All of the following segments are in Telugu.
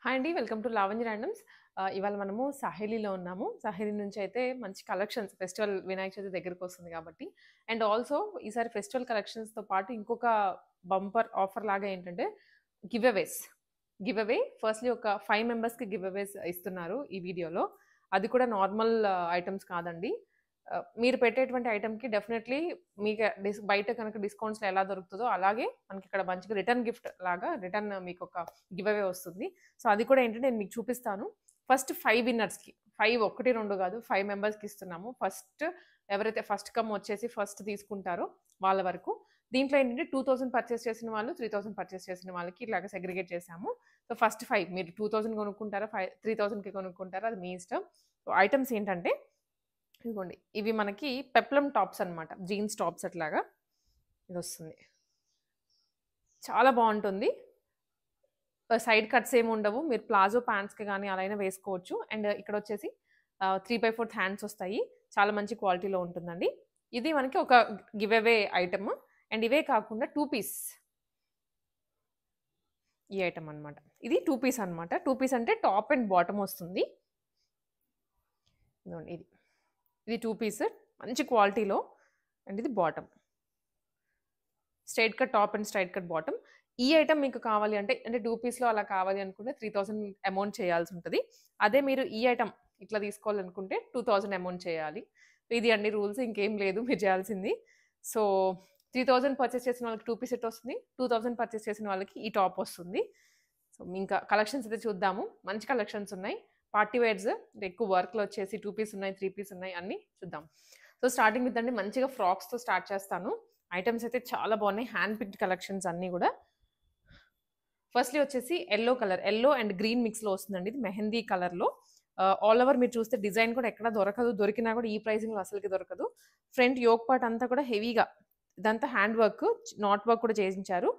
హాయ్ అండి. Welcome to Lavanya randoms. ఇవాళ మనము సహేలీలో ఉన్నాము. సహేలీ నుంచి అయితే మంచి కలెక్షన్స్ ఫెస్టివల్ వినాయక చవితి దగ్గరకొస్తుంది కాబట్టి. అండ్ ఆల్సో ఈసారి ఫెస్టివల్ కలెక్షన్స్‌తో పాటు ఇంకొక బంపర్ ఆఫర్ లాగా ఏంటంటే గివ్ అవేస్. గివ్ అవే ఫస్ట్‌లీ ఒక 5 మెంబర్స్‌కి గివ్ అవేస్ ఇస్తున్నారు ఈ వీడియోలో. అది కూడా నార్మల్ ఐటెమ్స్ కాదండి. మీరు పెట్టేటువంటి ఐటెమ్‌కి డెఫినైట్‌లీ మీకు బయట కనుక డిస్కౌంట్స్‌లో ఎలా దొరుకుతదో అలాగే మనకిక్కడ మంచిగా రిటర్న్ గిఫ్ట్ లాగా రిటర్న్ మీకొక గివ్ అవే వస్తుంది. సో, అది కూడా ఏంటంటే నేను మీకు చూపిస్తాను. ఫస్ట్ 5 విన్నర్స్‌కి 5 1, 2 కాదు 5 మెంబర్స్‌కి ఇస్తున్నాము. ఎవరైతే ఫస్ట్ కమ్ వచ్చేసి ఫస్ట్ తీసుకుంటారో వాళ్ళ వరకు. దీంట్లో ఏంటంటే 2000 పర్చేస్ చేసిన వాళ్ళు, 3000 పర్చేస్ చేసిన వాళ్ళకి ఇలాగ సెగ్రిగేట్ చేశాము. సో, ఫస్ట్ 5 మీరు 2000 కొనుక్కుంటారా, 3000కి కొనుక్కుంటారా అది మీ ఇష్టం. సో, ఐటెమ్స్ ఏంటంటే ఇదిగోండి. ఇవి మనకి పెప్లమ్ టాప్స్ అన్నమాట. జీన్స్ టాప్స్ అట్లాగా ఇదొస్తుంది. చాలా బావుంటుంది. సైడ్ కట్స్ ఏమి ఉండవు. మీరు ప్లాజో ప్యాంట్స్‌కి గాని అలా అయినా వేసుకోవచ్చు. అండ్ ఇక్కడొచ్చేసి 3/4 హ్యాండ్స్ వస్తాయి. చాలా మంచి క్వాలిటీలో ఉంటుందండి. ఇది మనకి ఒక గివ్ అవే ఐటెమ్. అండ్ ఇవే కాకుండా 2 పీస్ ఈ ఐటెమ్ అన్నమాట. ఇది 2 పీస్ అన్నమాట. 2 పీస్ అంటే టాప్ అండ్ బాటమ్ వస్తుంది. ఇదిగోండి ఇది. ఇది 2 పీస్ మంచి క్వాలిటీలో అండ్ ఇది bottom. Straight cut top and straight cut bottom. ఈ ఐటెమ్ మీకు కావాలి అంటే 2 పీస్‌లో అలా కావాలి అనుకుంటే 3000 అమౌంట్ చేయాల్సుంటది. అదే మీరు ఈ ఐటెమ్ ఇట్లా తీసుకోవాలనుకుంటే 2000 అమౌంట్ చేయాలి. ఇది అండి రూల్స్ ఇంకేం లేదు మీరు చేయాల్సింది. సో, 3000 పర్చేస్ చేసిన వాళ్ళకి 2 పీస్ సెట్ వస్తుంది. 2000 పర్చేస్ చేసిన వాళ్ళకి ఈ టాప్ వస్తుంది. సో, ఇంకా కలెక్షన్స్ అయితే చూద్దాము. మంచి కలెక్షన్స్ ఉన్నాయి. పార్టీ వేర్స్ ఎక్కువ వర్క్‌లో వచ్చేసి 2 పీస్ ఉన్నాయి, 3 పీస్ ఉన్నాయి అన్నీ చూద్దాం. సో, స్టార్టింగ్ విత్ అండి మంచిగా ఫ్రాక్స్‌తో స్టార్ట్ చేస్తాను. ఐటెమ్స్ అయితే చాలా బాగున్నాయి. హ్యాండ్ పిక్డ్ కలెక్షన్స్ అన్నీ గూడా. ఫస్ట్‌లీ వచ్చేసి యెల్లో అండ్ గ్రీన్ మిక్స్‌లో వస్తుందండి. ఇది మెహందీ కలర్‌లో. ఆల్ ఓవర్ మీరు చూస్తే డిజైన్ కూడా ఎక్కడ దొరకదు. దొరికినా కూడా ఈ ప్రైజింగ్‌లో అసలకి దొరకదు. ఫ్రంట్ యోక్ పార్ట్ అంతా కూడా హెవీగా ఇదంతా హ్యాండ్ వర్క్, నాట్ వర్క్ కూడా చేయించారు.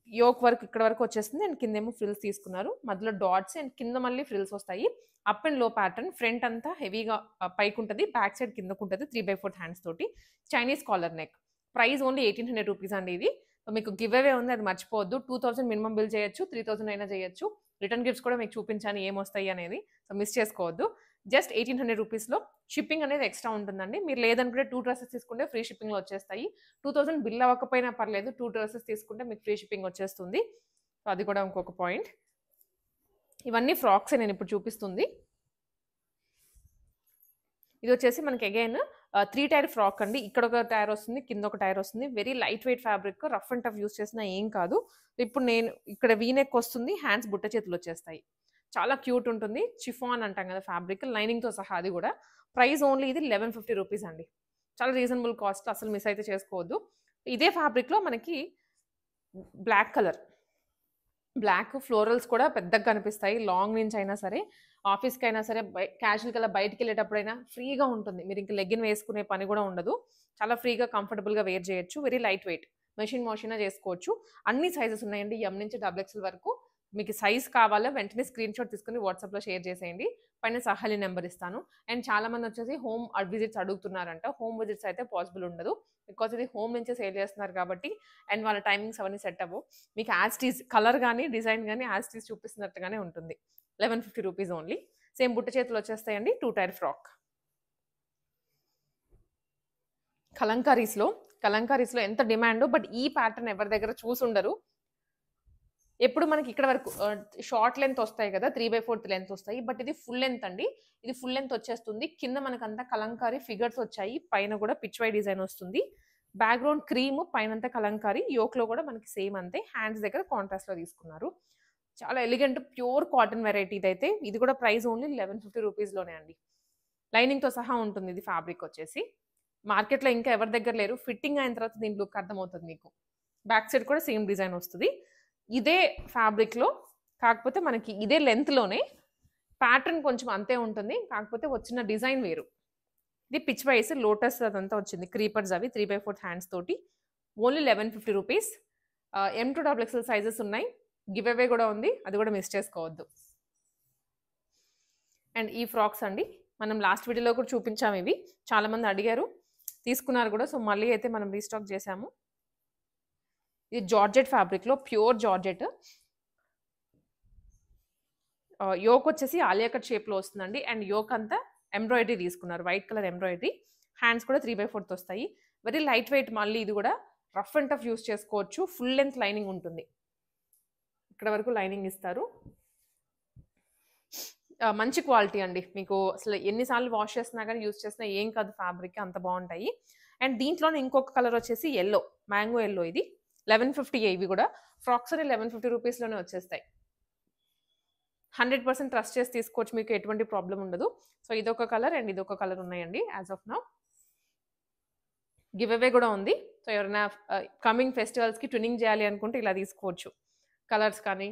యోక్ వర్క్ ఇక్కడ వరకు వచ్చేస్తుంది. అండ్ కిందేమో ఫ్రిల్స్ తీసుకున్నారు. మధ్యలో డాట్స్ అండ్ కింద మళ్ళీ ఫ్రిల్స్ వస్తాయి. Up and low pattern. Front అంతా హెవీగా పైకుంటది. బ్యాక్ సైడ్ కిందకుంటది. 3/4 హ్యాండ్స్ తోటి. Chinese collar neck. Price only ₹1800 అండి ఇది. సో, మీకు గివ్ అవే ఉంది అది మర్చిపోవద్దు. 2000 మినిమమ్ బిల్ చేయొచ్చు. 3000 అయినా చేయొచ్చు. రిటర్న్ గిఫ్ట్స్ కూడా మీకు చూపించాను ఏమొస్తాయి అనేది. సో, మిస్ చేసుకోవద్దు. జస్ట్ ₹1800లో షిప్పింగ్ అనేది ఎక్స్‌ట్రా ఉంటుందండి. మీరు లేదనుకుంటే 2 డ్రెసెస్ తీసుకుంటే ఫ్రీ షిప్పింగ్‌లో వచ్చేస్తాయి. 2000 బిల్ అవ్వకపోయినా పర్లేదు. 2 డ్రెసెస్ తీసుకుంటే మీకు ఫ్రీ షిప్పింగ్ వచ్చేస్తుంది. సో, అది కూడా ఇంకొక పాయింట్. ఇవన్నీ ఫ్రాక్సే నేనిప్పుడు చూపిస్తుంది. ఇదొచ్చేసి మనకి అగైన్ 3 టైర్ ఫ్రాక్ అండి. ఇక్కడొక టైర్ వస్తుంది. కిందొక టైర్ వస్తుంది. Very light weight fabric. Rough and tough use చేసినా ఏం కాదు. ఇప్పుడు నేను ఇక్కడ వీ నెక్ వస్తుంది. హ్యాండ్స్ బుట్ట చేతులొచ్చేస్తాయి. చాలా క్యూట్ ఉంటుంది. చిఫాన్ అంటాం కదా ఫ్యాబ్రిక్. లైనింగ్‌తో సహా అది గూడా. ప్రైస్ ఓన్లీ ఇది ₹1150 అండి. చాలా రీజనబుల్ కాస్ట్. అసలు మిస్ అయితే చేసుకోవద్దు. ఇదే ఫ్యాబ్రిక్‌లో మనకి బ్లాక్ కలర్. బ్లాక్ ఫ్లోరల్స్ కూడా పెద్దగా కనిపిస్తాయి. లాంగ్ నుంచి అయినా సరే, ఆఫీస్‌కైనా సరే, క్యాజువల్‌గా అలా బయటికెళ్ళేటప్పుడైనా ఫ్రీగా ఉంటుంది. మీరింక లెగ్గిన్ వేసుకునే పని గూడా ఉండదు. చాలా ఫ్రీగా, కంఫర్టబుల్‌గా వేర్ చేయొచ్చు. Very light weight. Machine wash అయినా చేసుకోవచ్చు. అన్ని సైజెస్ ఉన్నాయండి. ఎం నుంచి డబుల్ ఎక్స్‌ఎల్ వరకు. మీకు సైజ్ కావాలా వెంటనే స్క్రీన్‌షాట్ తీసుకొని వాట్సాప్‌లో షేర్ చేసేయండి. పైన సహాలి నంబర్ ఇస్తాను. అండ్ చాలామందొచ్చేసి హోమ్ విజిట్స్ అడుగుతున్నారంట. హోమ్ విజిట్స్ అయితే పాసిబుల్ ఉండదు. బికాజ్ ఇది హోమ్ నుంచే సేల్ చేస్తున్నారు కాబట్టి అండ్ వాళ్ళ టైమింగ్స్ అవన్నీ సెట్ అవ్వవు. మీకు యాజ్ టీజ్ కలర్ గాని, డిజైన్ గాని యాజ్ టీజ్ చూపిస్తున్నట్టుగానే ఉంటుంది. ₹1150 ఓన్లీ. సేమ్ బుట్ట చేతులు వచ్చేస్తాయండి. 2 టైర్ ఫ్రాక్. కలంకారీస్‌లో ఎంత డిమాండో బట్ ఈ ప్యాటర్న్ ఎవరి దగ్గర చూసుండరు. ఎప్పుడు మనకి ఇక్కడ వరకు షార్ట్ లెంత్ వస్తాయి కదా! 3/4 లెంత్ వస్తాయి. బట్ ఇది ఫుల్ లెంత్ అండి. ఇది ఫుల్ లెంత్ వచ్చేస్తుంది. కింద మనకంతా కలంకారీ ఫిగర్స్ వచ్చాయి. పైన కూడా పిచ్ వై డిజైన్ వస్తుంది. బ్యాక్‌గ్రౌండ్ క్రీమ్ పైనంతా కలంకారీ. యోక్‌లో కూడా మనకి సేమ్ అంతే. హ్యాండ్స్ దగ్గర కాంట్రాస్ట్‌లో తీసుకున్నారు. చాలా ఎలిగెంట్ ప్యూర్ కాటన్ వెరైటీ ఇదైతే. ఇది కూడా ప్రైస్ ఓన్లీ ₹1150 లోనే అండి. లైనింగ్‌తో సహా ఉంటుంది ఇది ఫ్యాబ్రిక్ వచ్చేసి. మార్కెట్‌లో ఇంకా ఎవరి దగ్గర లేరు. ఫిట్టింగ్ అయిన తర్వాత దీని లుక్ అర్థమవుతది మీకు. బ్యాక్ సైడ్ కూడా సేమ్ డిజైన్ వస్తది. ఇదే ఫ్యాబ్రిక్‌లో కాకపోతే మనకి ఇదే లెంగ్త్‌లోనే ప్యాటర్న్ కొంచెం అంతే ఉంటుంది. కాకపోతే వచ్చిన డిజైన్ వేరు. ఇది పిచ్ వైస్ లోటస్ అదంతా వచ్చింది. క్రీపర్స్ అవి 3/4 హ్యాండ్స్ తోటి. Only ₹1150. M to double XL sizes ఉన్నాయి. గివ్ అవే కూడా ఉంది. అది కూడా మిస్ చేసుకోవద్దు. అండ్ ఈ ఫ్రాక్స్ అండి. మనం లాస్ట్ వీడియోలో కూడా చూపించాము ఇవి. చాలా మంది అడిగారు. తీసుకున్నారు కూడా. సో, మళ్ళీ అయితే మనం రీస్టాక్ చేశాము. ఇది జార్జెట్ ఫ్యాబ్రిక్‌లో ప్యూర్ జార్జెట్. యోక్ వచ్చేసి ఆలియా కట్ షేప్లో వస్తుందండి. అండ్ యోక్ అంతా ఎంబ్రాయిడరీ తీసుకున్నారు, వైట్ కలర్ ఎంబ్రాయిడరీ. హ్యాండ్స్ కూడా 3/4 వస్తాయి. వెరీ లైట్ వెయిట్, మళ్ళీ ఇది కూడా రఫ్ అండ్ టఫ్ యూస్ చేసుకోవచ్చు. ఫుల్ లెంత్ లైనింగ్ ఉంటుంది, ఇక్కడ వరకు లైనింగ్ ఇస్తారు. మంచి క్వాలిటీ అండి, మీకు అసలు ఎన్నిసార్లు వాష్ చేసినా కానీ యూస్ చేసినా ఏం కాదు, ఫ్యాబ్రిక్ అంత బాగుంటాయి. అండ్ దీంట్లోనే ఇంకొక కలర్ వచ్చేసి ఎల్లో, మ్యాంగో ఎల్లో. ఇది 1150. ఇవి కూడా ఫ్రాక్స్ అని 1150 రూపీస్లోనే వచ్చేస్తాయి. 100% ట్రస్ట్ చేసి తీసుకోవచ్చు, మీకు ఎటువంటి ప్రాబ్లం ఉండదు. సో ఇదొక కలర్ అండ్ ఇదొక కలర్ ఉన్నాయండి as of now. Give away కూడా ఉంది. సో ఎవరైనా కమింగ్ ఫెస్టివల్స్కి ట్విన్నింగ్ చేయాలి అనుకుంటే ఇలా తీసుకోవచ్చు. కలర్స్ కానీ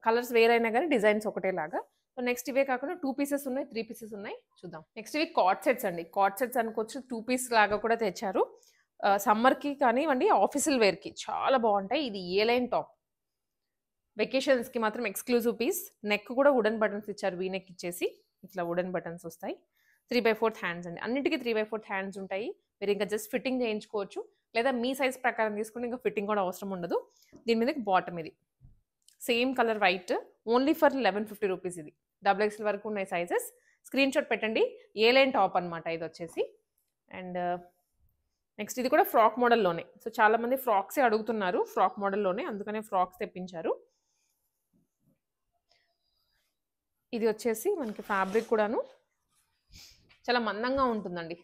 కలర్స్ వేరైనా కానీ డిజైన్స్ ఒకటేలాగా. సో నెక్స్ట్ ఇవే కాకుండా 2 పీసెస్ ఉన్నాయి, 3 పీసెస్ ఉన్నాయి, చూద్దాం. నెక్స్ట్ ఇవి కార్డ్ సెట్స్ అండి. కార్డ్ సెట్స్ అనుకోవచ్చు, 2 పీస్ లాగా కూడా తెచ్చారు. సమ్మర్కి కానివ్వండి, ఆఫీసుల్ వేర్కి చాలా బాగుంటాయి. ఇది ఏ లైన్ టాప్, వెకేషన్స్కి మాత్రం ఎక్స్క్లూజివ్ పీస్. నెక్ కూడా వుడెన్ బటన్స్ ఇచ్చారు, వీ నెక్ ఇచ్చేసి ఇట్లా వుడెన్ బటన్స్ వస్తాయి. 3/4 హ్యాండ్స్ అండి, అన్నిటికీ 3/4 హ్యాండ్స్ ఉంటాయి. మీరు ఇంకా జస్ట్ ఫిట్టింగ్ చేయించుకోవచ్చు, లేదా మీ సైజ్ ప్రకారం తీసుకుంటే ఇంకా ఫిట్టింగ్ కూడా అవసరం ఉండదు. దీని మీదకి బాటమ్ ఇది same colour white, only for 1150 rupees. ఇది XXL వరకు ఉన్నాయి సైజెస్. స్క్రీన్ షాట్ పెట్టండి. ఏ లైన్ టాప్ అనమాట ఇది వచ్చేసి. అండ్ నెక్స్ట్ ఇది కూడా ఫ్రాక్ మోడల్లోనే. సో చాలామంది ఫ్రాక్సే అడుగుతున్నారు, ఫ్రాక్ మోడల్లోనే, అందుకనే ఫ్రాక్స్ తెప్పించారు. ఇది వచ్చేసి మనకి ఫ్యాబ్రిక్ కూడాను చాలా మందంగా ఉంటుందండి.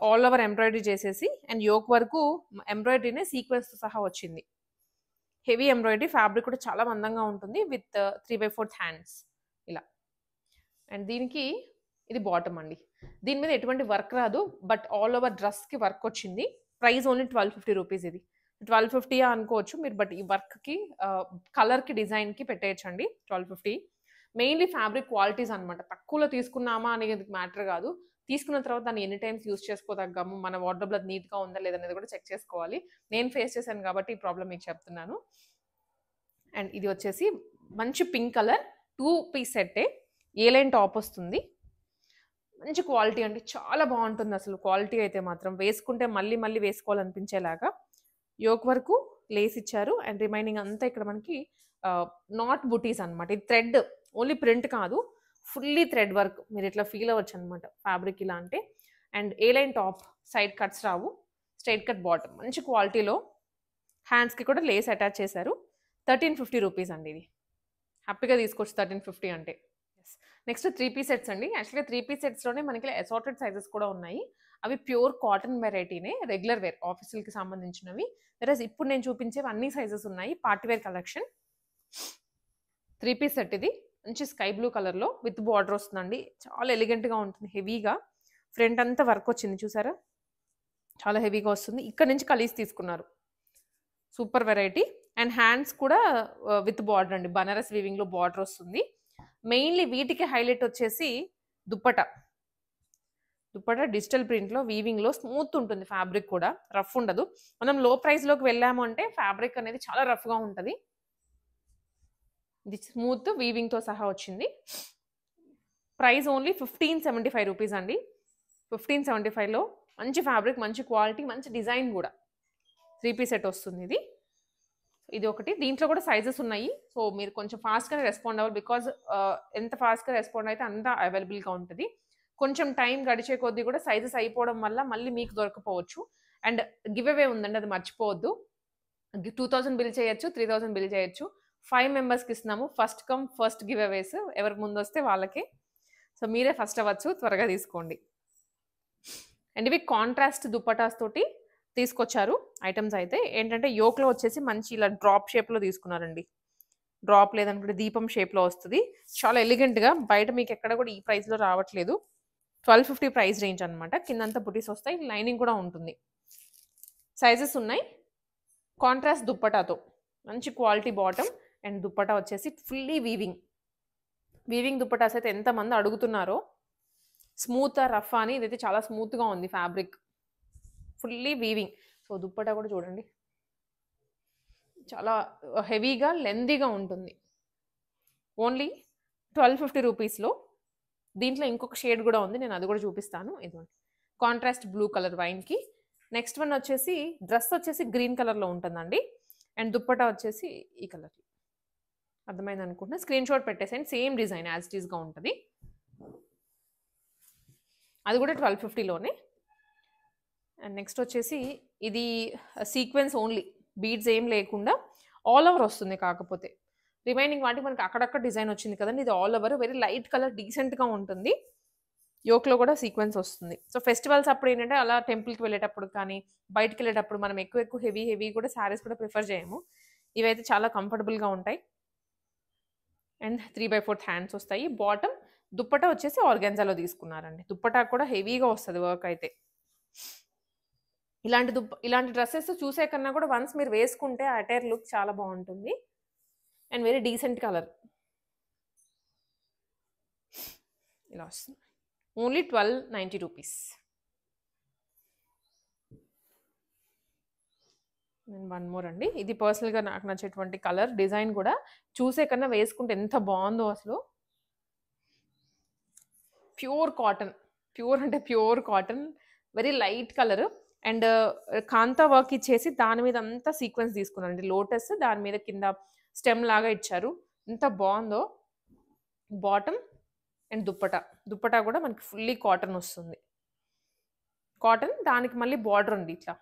ఆల్ ఓవర్ ఎంబ్రాయిడరీ చేసేసి అండ్ యోక్ వరకు ఎంబ్రాయిడరీనే సీక్వెన్స్తో సహా వచ్చింది. హెవీ ఎంబ్రాయిడరీ, ఫ్యాబ్రిక్ కూడా చాలా మందంగా ఉంటుంది విత్ 3/4 హ్యాండ్స్ ఇలా. అండ్ దీనికి ఇది బాటమ్ అండి. దీని మీద ఎటువంటి వర్క్ రాదు, బట్ ఆల్ ఓవర్ డ్రెస్కి వర్క్ వచ్చింది. Price only 1250 rupees. ఇది 1250 అనుకోవచ్చు మీరు, బట్ ఈ వర్క్కి కలర్కి డిజైన్కి పెట్టేయచ్చండి 1250. మెయిన్లీ ఫ్యాబ్రిక్ క్వాలిటీస్ అనమాట. తక్కువలో తీసుకున్నామా అనేది మ్యాటర్ కాదు, తీసుకున్న తర్వాత దాన్ని ఎన్ని టైమ్స్ యూస్ చేసుకోదగ్గాము, మన వార్డ్రోబ్లో అది నీట్గా ఉందా లేదనేది కూడా చెక్ చేసుకోవాలి. నేను ఫేస్ చేశాను కాబట్టి ఈ ప్రాబ్లం మీకు చెప్తున్నాను. అండ్ ఇది వచ్చేసి మంచి పింక్ కలర్ 2 పీస్ సెట్టే. ఏ లైన్ టాప్ వస్తుంది, మంచి క్వాలిటీ అండి, చాలా బాగుంటుంది అసలు. క్వాలిటీ అయితే మాత్రం వేసుకుంటే మళ్ళీ మళ్ళీ వేసుకోవాలనిపించేలాగా. యోక్ వరకు లేస్ ఇచ్చారు అండ్ రిమైనింగ్ అంతా ఇక్కడ మనకి నాట్ బుటీస్ అనమాట. ఇది థ్రెడ్, ఓన్లీ ప్రింట్ కాదు, ఫుల్లీ థ్రెడ్ వర్క్. మీరు ఇట్లా ఫీల్ అవ్వచ్చు అనమాట ఫ్యాబ్రిక్ ఇలా అంటే. And A line top, side cuts Rao, straight cut bottom, మంచి క్వాలిటీలో. హ్యాండ్స్కి కూడా లేస్ అటాచ్ చేశారు. 1350 రూపీస్ అండి. ఇది హ్యాపీగా తీసుకోవచ్చు 1350 అంటే. నెక్స్ట్ 3 పీస్ సెట్స్ అండి. యాక్చువల్గా 3 పీస్ సెట్స్లోనే మనకి అసార్టెడ్ సైజెస్ కూడా ఉన్నాయి. అవి ప్యూర్ కాటన్ వెరైటీనే, రెగ్యులర్ వేర్ ఆఫీసులకి సంబంధించినవి. వెరస్ ఇప్పుడు నేను చూపించేవి అన్ని సైజెస్ ఉన్నాయి, పార్టీవేర్ కలెక్షన్. 3 పీస్ సెట్ ఇది, మంచి స్కై బ్లూ కలర్లో విత్ బార్డర్ వస్తుందండి. చాలా ఎలిగెంట్గా ఉంటుంది, హెవీగా. ఫ్రంట్ అంతా వర్క్ వచ్చింది చూసారా, చాలా హెవీగా వస్తుంది. ఇక్కడ నుంచి కలీస్ తీసుకున్నారు, సూపర్ వెరైటీ. అండ్ హ్యాండ్స్ కూడా విత్ బార్డర్ అండి, బనారస్ వీవింగ్లో బార్డర్ వస్తుంది. మెయిన్లీ వీటికి హైలైట్ వచ్చేసి దుప్పటా. దుప్పటా డిజిటల్ ప్రింట్లో వీవింగ్లో స్మూత్ ఉంటుంది, ఫ్యాబ్రిక్ కూడా రఫ్ ఉండదు. మనం లో ప్రైస్లోకి వెళ్ళాము అంటే ఫ్యాబ్రిక్ అనేది చాలా రఫ్గా ఉంటుంది. ఇది స్మూత్ వీవింగ్తో సహా వచ్చింది. ప్రైస్ ఓన్లీ 1575 రూపీస్ అండి. 1575లో మంచి ఫ్యాబ్రిక్, మంచి క్వాలిటీ, మంచి డిజైన్ కూడా. 3 పీస్ సెట్ వస్తుంది ఇది. ఇది ఒకటి. దీంట్లో కూడా సైజెస్ ఉన్నాయి. సో మీరు కొంచెం ఫాస్ట్గానే రెస్పాండ్ అవ్వాలి, బికాజ్ ఎంత ఫాస్ట్గా రెస్పాండ్ అయితే అంత అవైలబుల్గా ఉంటుంది. కొంచెం టైం గడిచే కొద్దీ కూడా సైజెస్ అయిపోవడం వల్ల మళ్ళీ మీకు దొరకపోవచ్చు. అండ్ గివ్ అవే ఉందండి, అది మర్చిపోవద్దు. 2000 బిల్ చేయొచ్చు, 3000 బిల్ చేయొచ్చు. 5 మెంబర్స్కి ఇస్తున్నాము. ఫస్ట్ కమ్ ఫస్ట్ గివ్ అవేస్, ఎవరికి ముందు వస్తే వాళ్ళకి. సో మీరే ఫస్ట్ అవ్వచ్చు, త్వరగా తీసుకోండి. అండ్ ఇవి కాంట్రాస్ట్ దుప్పటాస్ తోటి తీసుకొచ్చారు ఐటమ్స్. అయితే ఏంటంటే యోక్లో వచ్చేసి మంచి ఇలా డ్రాప్ షేప్లో తీసుకున్నారండి. డ్రాప్ లేదనుకుంటే దీపం షేప్లో వస్తుంది, చాలా ఎలిగెంట్గా. బయట మీకు ఎక్కడ కూడా ఈ ప్రైస్లో రావట్లేదు. 1250 ప్రైస్ రేంజ్ అనమాట. కిందంతా బుటీస్ వస్తాయి, లైనింగ్ కూడా ఉంటుంది. సైజెస్ ఉన్నాయి. కాంట్రాస్ట్ దుప్పటాతో మంచి క్వాలిటీ బాటమ్ అండ్ దుప్పటా వచ్చేసి ఫుల్లీ వీవింగ్ దుప్పటాస్ అయితే ఎంతమంది అడుగుతున్నారో. స్మూత్ రఫ్ అని, ఇదైతే చాలా స్మూత్గా ఉంది fabric, fully weaving. So dupatta కూడా చూడండి, చాలా హెవీగా లెందీగా ఉంటుంది. ఓన్లీ 1250 రూపీస్లో. దీంట్లో ఇంకొక షేడ్ కూడా ఉంది, నేను అది కూడా చూపిస్తాను. ఇదిగోండి, కాంట్రాస్ట్ బ్లూ కలర్ వైన్కి. నెక్స్ట్ వన్ వచ్చేసి డ్రెస్ వచ్చేసి గ్రీన్ కలర్లో ఉంటుందండి. అండ్ దుప్పటా వచ్చేసి ఈ కలర్. అర్థమైంది అనుకుంటున్నా. స్క్రీన్ షాట్ పెట్టేసేయండి. సేమ్ డిజైన్ యాజ్ ఇట్ ఈస్గా ఉంటుంది. అది కూడా 1250లోనే. అండ్ నెక్స్ట్ వచ్చేసి ఇది సీక్వెన్స్ ఓన్లీ, బీడ్స్ ఏం లేకుండా ఆల్ ఓవర్ వస్తుంది. కాకపోతే రిమైనింగ్ వాటికి మనకి అక్కడక్కడ డిజైన్ వచ్చింది కదండి, ఇది all over very light colour, డీసెంట్గా ఉంటుంది. యోక్లో కూడా సీక్వెన్స్ వస్తుంది. సో ఫెస్టివల్స్ అప్పుడు ఏంటంటే అలా టెంపుల్కి వెళ్ళేటప్పుడు కానీ బయటకు వెళ్ళేటప్పుడు మనం ఎక్కువ హెవీ కూడా శారీస్ కూడా ప్రిఫర్ చేయము. ఇవైతే చాలా కంఫర్టబుల్గా ఉంటాయి. అండ్ 3/4 హ్యాండ్స్ వస్తాయి. బాటమ్ దుప్పటా వచ్చేసి ఆర్గాన్జాలో తీసుకున్నారండి. దుప్పటా కూడా హెవీగా వస్తుంది వర్క్ అయితే. ఇలాంటి డ్రెస్సెస్ చూసే కన్నా కూడా వన్స్ మీరు వేసుకుంటే ఆ అటైర్ లుక్ చాలా బాగుంటుంది. And very decent colour. ఇలా వస్తుంది. Only 1290 rupees. And one more అండి. ఇది పర్సనల్గా నాకు నచ్చేటువంటి కలర్. డిజైన్ కూడా చూసే కన్నా వేసుకుంటే ఎంత బాగుందో అసలు. ప్యూర్ కాటన్, ప్యూర్ అంటే pure cotton, very light colour. And kantha work ఇచ్చేసి దాని మీద అంతా సీక్వెన్స్ తీసుకున్నారండి. లోటస్ దాని మీద కింద స్టెమ్ లాగా ఇచ్చారు. ఎంత బాగుందో. బాటమ్ అండ్ దుప్పటా కూడా మనకి ఫుల్లీ కాటన్ వస్తుంది. కాటన్ దానికి మళ్ళీ బార్డర్ ఉంది. ఇట్లా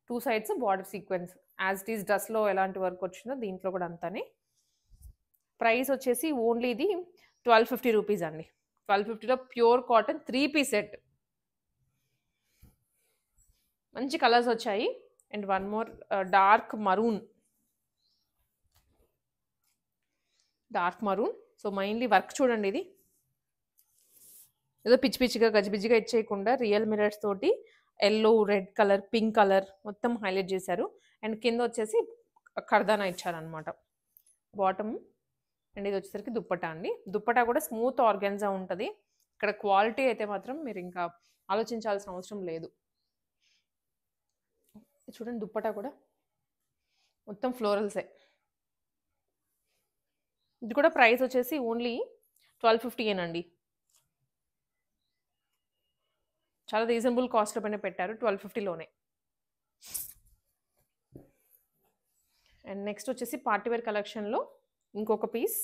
2 sides border sequence as it is డ్రెస్లో ఎలాంటి వర్క్ వచ్చిందో దీంట్లో కూడా అంతానే. ప్రైస్ వచ్చేసి ఓన్లీ ఇది 1250 రూపీస్ అండి. 1250లో ప్యూర్ కాటన్ 3 పీస్ సెట్. మంచి కలర్స్ వచ్చాయి. And one more dark maroon. So mainly work చూడండి. ఇది ఏదో పిచ్చిగా గజిబిజిగా ఇచ్చేయకుండా రియల్ మిరర్స్ తోటి yellow, red colour, pink colour మొత్తం హైలైట్ చేశారు. అండ్ కింద వచ్చేసి కర్దానా ఇచ్చారనమాట బాటమ్. అండ్ ఇది వచ్చేసరికి దుప్పటా అండి. దుప్పటా కూడా స్మూత్ ఆర్గాన్జా ఉంటుంది. ఇక్కడ క్వాలిటీ అయితే మాత్రం మీరు ఇంకా ఆలోచించాల్సిన అవసరం లేదు. చూడండి దుప్పటా కూడా మొత్తం ఫ్లోరల్సే. ఇది కూడా ప్రైస్ వచ్చేసి ఓన్లీ 1250 చాలా రీజనబుల్ కాస్ట్లో పైన పెట్టారు. 1250లోనే. అండ్ నెక్స్ట్ వచ్చేసి పార్టీవేర్ కలెక్షన్లో ఇంకొక పీస్.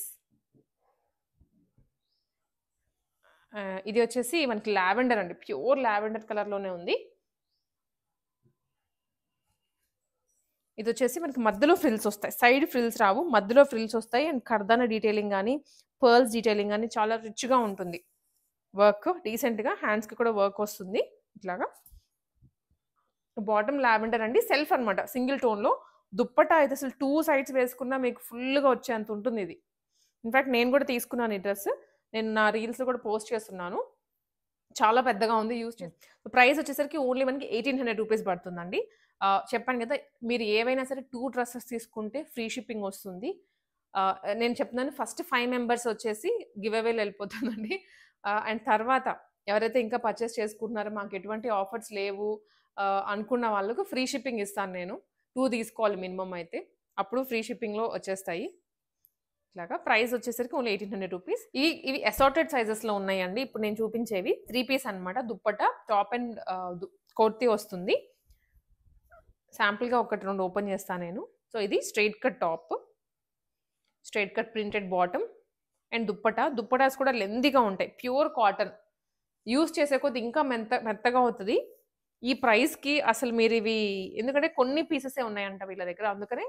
ఇది వచ్చేసి మనకి లావెండర్ అండి. ప్యూర్ లావెండర్ కలర్లోనే ఉంది. ఇది వచ్చేసి మనకి మధ్యలో ఫ్రిల్స్ వస్తాయి, సైడ్ ఫ్రిల్స్ రావు, మధ్యలో ఫ్రిల్స్ వస్తాయి. అండ్ కర్దానా డీటెయిలింగ్ కానీ పర్ల్స్ డీటెయిలింగ్ కానీ చాలా రిచ్గా ఉంటుంది. వర్క్ డీసెంట్గా, హ్యాండ్స్కి కూడా వర్క్ వస్తుంది ఇట్లాగా. బాటమ్ లావెండర్ అండి, సెల్ఫ్ అనమాట, సింగిల్ టోన్లో. దుప్పటా అయితే అసలు 2 సైడ్స్ వేసుకున్నా మీకు ఫుల్గా వచ్చేంత ఉంటుంది ఇది. ఇన్ఫ్యాక్ట్ నేను కూడా తీసుకున్నాను ఈ డ్రెస్. నేను నా రీల్స్ కూడా పోస్ట్ చేస్తున్నాను. చాలా పెద్దగా ఉంది. యూజ్ చేసి ప్రైస్ వచ్చేసరికి ఓన్లీ మనకి 1800 రూపీస్ పడుతుందండి. చెప్పాను కదా, మీరు ఏవైనా సరే 2 డ్రెస్సెస్ తీసుకుంటే ఫ్రీ షిప్పింగ్ వస్తుంది. నేను చెప్తున్నాను, ఫస్ట్ 5 మెంబర్స్ వచ్చేసి గివ్ అవేలు వెళ్ళిపోతుందండి. అండ్ తర్వాత ఎవరైతే ఇంకా పర్చేస్ చేసుకుంటున్నారో మాకు ఎటువంటి ఆఫర్స్ లేవు అనుకున్న వాళ్ళకు ఫ్రీ షిప్పింగ్ ఇస్తాను నేను. 2 తీసుకోవాలి మినిమం అయితే, అప్పుడు ఫ్రీ షిప్పింగ్లో వచ్చేస్తాయి. ఇట్లాగా ప్రైస్ వచ్చేసరికి ఓన్లీ 1800 రూపీస్. ఇవి అసార్టెడ్ సైజెస్లో ఉన్నాయండి. ఇప్పుడు నేను చూపించేవి 3 పీస్ అనమాట. దుప్పటా, టాప్ అండ్ కుర్తీ వస్తుంది. శాంపుల్గా 1-2 ఓపెన్ చేస్తాను నేను. సో ఇది straight cut top, straight cut printed bottom and dupattas కూడా లెందీగా ఉంటాయి. Pure cotton. యూస్ చేసే కొద్ది ఇంకా మెత్తగా అవుతుంది. ఈ ప్రైస్కి అసలు మీరు ఇవి, ఎందుకంటే కొన్ని పీసెసే ఉన్నాయంట వీళ్ళ దగ్గర, అందుకనే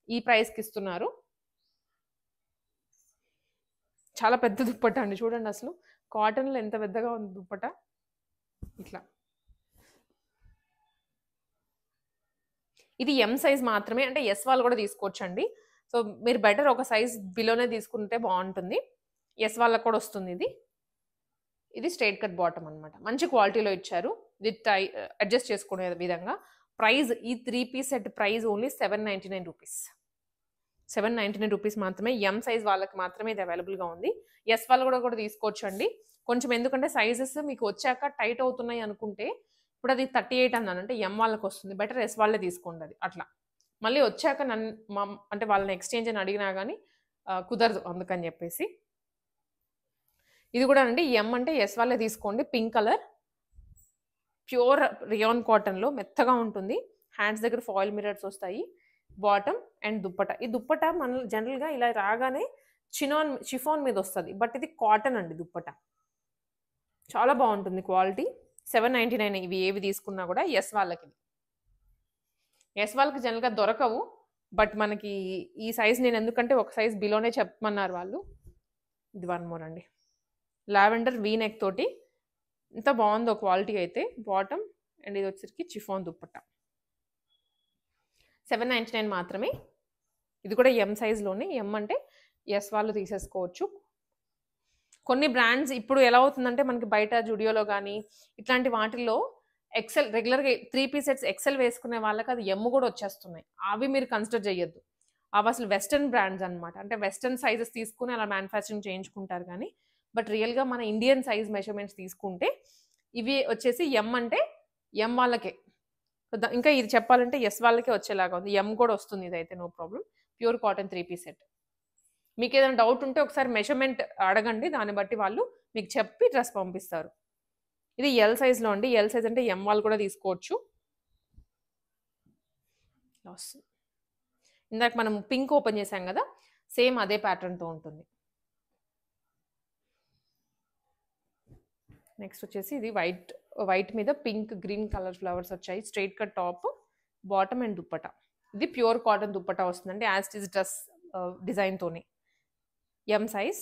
ఈ ప్రైస్కి ఇస్తున్నారు. చాలా పెద్ద దుప్పటా అండి. చూడండి అసలు కాటన్లో ఎంత పెద్దగా ఉంది దుప్పటా. ఇట్లా ఇది ఎం సైజ్ మాత్రమే, అంటే ఎస్ వాళ్ళు కూడా తీసుకోవచ్చండి. సో మీరు బెటర్ ఒక సైజ్ బిలోనే తీసుకుంటే బాగుంటుంది. ఎస్ వాళ్ళకు కూడా వస్తుంది ఇది. ఇది స్ట్రైట్ కట్ బాటమ్ అనమాట. మంచి క్వాలిటీలో ఇచ్చారు. ఇది అడ్జస్ట్ చేసుకునే విధంగా. ప్రైస్ ఈ 3 piece set price only 799 rupees. 799 rupees మాత్రమే. ఎం సైజ్ వాళ్ళకి మాత్రమే ఇది అవైలబుల్గా ఉంది. ఎస్ వాళ్ళు కూడా తీసుకోవచ్చు అండి. కొంచెం ఎందుకంటే సైజెస్ మీకు వచ్చాక టైట్ అవుతున్నాయి అనుకుంటే, ఇప్పుడు అది 38 అన్నాను అంటే ఎం వాళ్ళకి వస్తుంది, బెటర్ ఎస్ వాళ్ళే తీసుకోండి. అది అట్లా మళ్ళీ వచ్చాక అంటే వాళ్ళని ఎక్స్చేంజ్ అని అడిగినా కానీ కుదరదు, అందుకని చెప్పేసి. ఇది కూడా అండి ఎం అంటే ఎస్ వాళ్ళే తీసుకోండి. పింక్ కలర్, ప్యూర్ రియాన్ కాటన్లో మెత్తగా ఉంటుంది. హ్యాండ్స్ దగ్గర ఫాయిల్ మిరర్స్ వస్తాయి. Bottom and dupatta. ఈ దుప్పట మన జనరల్‌గా ఇలా రాగానే షిఫాన్ మీద వస్తది. బట్ ఇది కాటన్ అండి దుప్పట. చాలా బావుంటుంది క్వాలిటీ. 799 ఇవి ఏవి తీసుకున్నా గూడా యెస్ వాళ్ళకిది. యెస్ వాళ్ళకి జనరల్‌గా దొరకవు. బట్ మనకి ఈ సైజ్ నేనెందుకంటే ఒక సైజ్ బిలోనే చెప్పమన్నారు వాళ్ళు. ఇది వన్ మోర్ అండి. లావెండర్ వీ నెక్ తోటి ఎంత బావుందో క్వాలిటీ అయితే. బాటమ్ అండ్ ఇదొచ్చేసరికి షిఫాన్ దుప్పట. 799 మాత్రమే. ఇది కూడా ఎం సైజ్‌లోనే. ఎం అంటే యెస్ వాళ్ళు తీసేసుకోవచ్చు. కొన్ని బ్రాండ్స్ ఇప్పుడు ఎలా అవుతుందంటే మనకి బయట జుడియోలో గానీ, ఇట్లాంటి వాటిల్లో ఎక్సెల్ రెగ్యులర్‌గా 3 పీస్ సెట్స్ ఎక్సెల్ వేసుకునే వాళ్ళకి అది ఎమ్ గూడా వచ్చేస్తున్నాయి. అవి మీరు కన్సిడర్ చేయొద్దు. అవసలు వెస్టర్న్ బ్రాండ్స్ అన్నమాట. అంటే వెస్టర్న్ సైజెస్ తీసుకొని అలా మ్యానుఫ్యాక్చరింగ్ చేయించుకుంటారు గానీ, బట్ రియల్‌గా మన ఇండియన్ సైజ్ మెజర్‌మెంట్స్ తీసుకుంటే ఇవి వచ్చేసి ఎమ్ అంటే ఎమ్ వాళ్ళకే. ఇంకా ఇది చెప్పాలంటే యెస్ వాళ్ళకే వచ్చేలాగా ఉంది. ఎమ్ కూడా వస్తుంది ఇదైతే no problem. Pure cotton 3 piece set. మీకేదైనా డౌట్ ఉంటే ఒకసారి మెజర్‌మెంట్ అడగండి. దాన్ని బట్టి వాళ్ళు మీకు చెప్పి డ్రెస్ పంపిస్తారు. ఇది ఎల్ సైజ్‌లో అండి. ఎల్ సైజ్ అంటే ఎమ్ వాళ్ళు కూడా తీసుకోవచ్చు. ఇందాక మనం పింక్ ఓపెన్ చేసాం గదా! సేమ్ అదే ప్యాటర్న్‌తో ఉంటుంది. నెక్స్ట్ వచ్చేసి ఇది వైట్ మీద పింక్, గ్రీన్ కలర్ ఫ్లవర్స్ వచ్చాయి. Straight cut top, bottom and దుప్పట. ఇది ప్యూర్ కాటన్ దుప్పట వస్తుందండి. యాజ్ ఇట్ ఈస్ డ్రెస్ డిజైన్‌తోని. M size.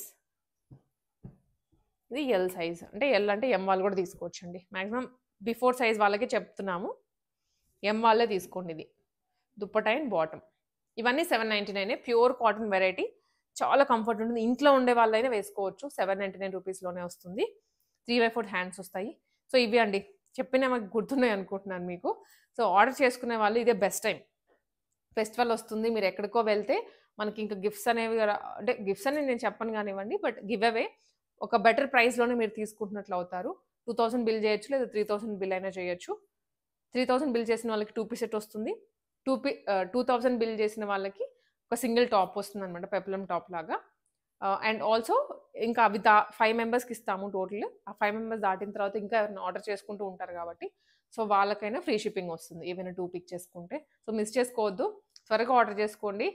ఇది ఎల్ సైజ్. అంటే ఎల్ అంటే ఎం వాళ్ళు కూడా తీసుకోవచ్చండి. మాక్సిమం బిఫోర్ సైజ్ వాళ్ళకే చెప్తున్నాము. ఎం వాళ్ళే తీసుకోండి ఇది. Dupatta and bottom. ఇవన్నీ 799 ప్యూర్ కాటన్ వెరైటీ. చాలా కంఫర్ట్ ఉంటుంది. ఇంట్లో ఉండే వాళ్ళైనా వేసుకోవచ్చు. 799 రూపీస్‌లోనే వస్తుంది. 3/4 హ్యాండ్స్ వస్తాయి. సో ఇవి అండి. చెప్పినవి గుర్తున్నాయి అనుకుంటున్నాను మీకు. సో ఆర్డర్ చేసుకునే వాళ్ళు ఇదే బెస్ట్ టైం. ఫెస్టివల్ వస్తుంది. మీరు ఎక్కడికో వెళ్తే మనకి ఇంకా గిఫ్ట్స్ అనేవి అంటే గిఫ్ట్స్ అని నేను చెప్పను గానివ్వండి. బట్ గివ్ అవే ఒక బెటర్ ప్రైస్‌లోనే మీరు తీసుకుంటున్నట్లు అవుతారు. 2000 బిల్ చేయొచ్చు లేదా 3000 బిల్ అయినా చేయొచ్చు. 3000 బిల్ చేసిన వాళ్ళకి 2 పీస్ సెట్ వస్తుంది. 2000 బిల్ చేసిన వాళ్ళకి ఒక సింగిల్ టాప్ వస్తుందన్నమాట. పెప్లమ్ టాప్ లాగా. అండ్ ఆల్సో ఇంకా అవి 5 మెంబర్స్‌కి ఇస్తాము టోటల్. ఆ 5 మెంబర్స్ దాటిన తర్వాత ఇంకా ఎవరైనా ఆర్డర్ చేసుకుంటూ ఉంటారు కాబట్టి, సో వాళ్ళకైనా ఫ్రీ షిప్పింగ్ వస్తుంది. ఏవైనా 2 పిక్ చేసుకుంటే. సో మిస్ చేసుకోవద్దు. త్వరగా ఆర్డర్ చేసుకోండి.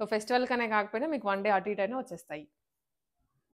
సో ఫెస్టివల్‌కనే కాకపోయినా మీకు 1 డే అటు ఇటు అయినా వచ్చేస్తాయి.